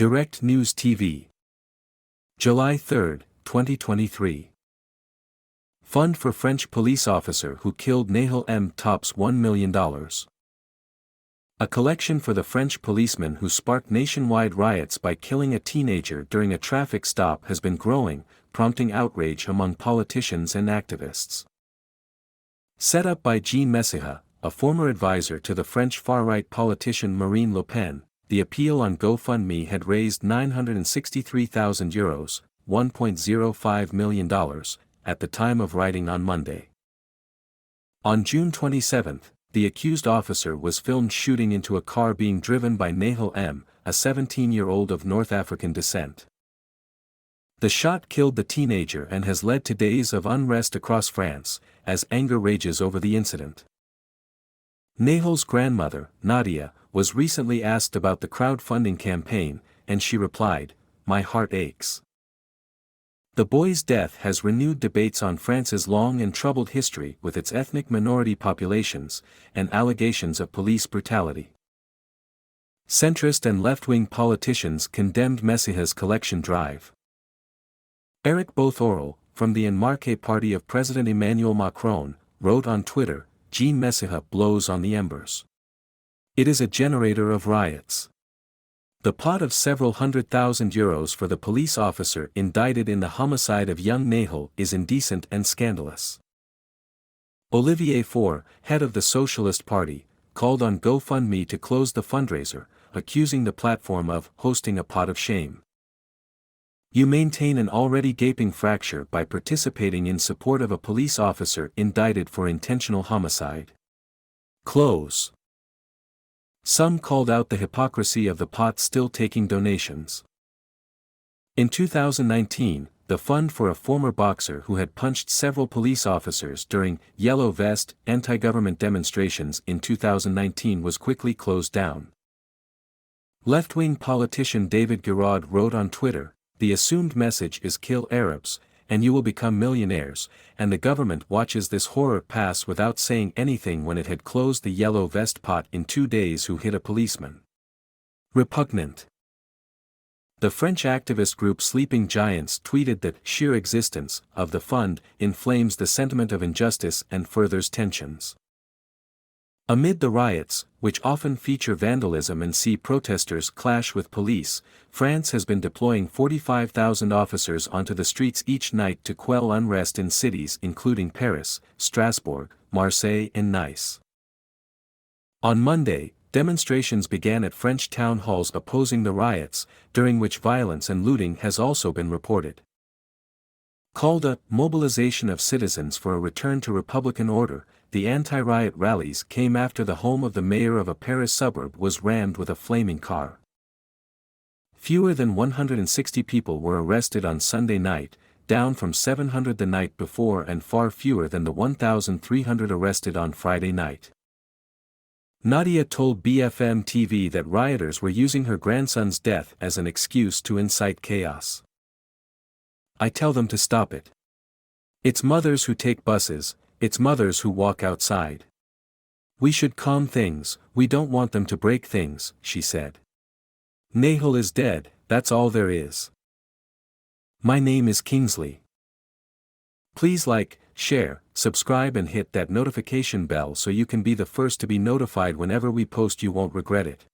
Direct News TV. July 3, 2023. Fund for French police officer who killed Nahel M tops $1 million. A collection for the French policeman who sparked nationwide riots by killing a teenager during a traffic stop has been growing, prompting outrage among politicians and activists. Set up by Jean Messiha, a former advisor to the French far-right politician Marine Le Pen, the appeal on GoFundMe had raised €963,000, $1.05 million, at the time of writing on Monday. On June 27, the accused officer was filmed shooting into a car being driven by Nahel M, a 17-year-old of North African descent. The shot killed the teenager and has led to days of unrest across France, as anger rages over the incident. Nahel's grandmother, Nadia, was recently asked about the crowdfunding campaign, and she replied, "My heart aches." The boy's death has renewed debates on France's long and troubled history with its ethnic minority populations, and allegations of police brutality. Centrist and left-wing politicians condemned Messiha's collection drive. Eric Bothorel, from the En Marche party of President Emmanuel Macron, wrote on Twitter, "Jean Messiha blows on the embers. It is a generator of riots." The pot of several €100,000 for the police officer indicted in the homicide of young Nahel is indecent and scandalous. Olivier Faure, head of the Socialist Party, called on GoFundMe to close the fundraiser, accusing the platform of hosting a pot of shame. "You maintain an already gaping fracture by participating in support of a police officer indicted for intentional homicide. Close." Some called out the hypocrisy of the pot still taking donations. In 2019, the fund for a former boxer who had punched several police officers during Yellow Vest anti-government demonstrations in 2019 was quickly closed down. Left-wing politician David Giraud wrote on Twitter, "The assumed message is kill Arabs, and you will become millionaires," and the government watches this horror pass without saying anything when it had closed the Yellow Vest pot in 2 days who hit a policeman. Repugnant. The French activist group Sleeping Giants tweeted that sheer existence of the fund inflames the sentiment of injustice and furthers tensions. Amid the riots, which often feature vandalism and see protesters clash with police, France has been deploying 45,000 officers onto the streets each night to quell unrest in cities including Paris, Strasbourg, Marseille and Nice. On Monday, demonstrations began at French town halls opposing the riots, during which violence and looting has also been reported. Called a mobilization of citizens for a return to Republican order, the anti-riot rallies came after the home of the mayor of a Paris suburb was rammed with a flaming car. Fewer than 160 people were arrested on Sunday night, down from 700 the night before and far fewer than the 1,300 arrested on Friday night. Nadia told BFM TV that rioters were using her grandson's death as an excuse to incite chaos. "I tell them to stop it. It's mothers who take buses, it's mothers who walk outside. We should calm things, we don't want them to break things," she said. "Nahel is dead, that's all there is. My name is Kingsley. Please like, share, subscribe and hit that notification bell so you can be the first to be notified whenever we post. You won't regret it."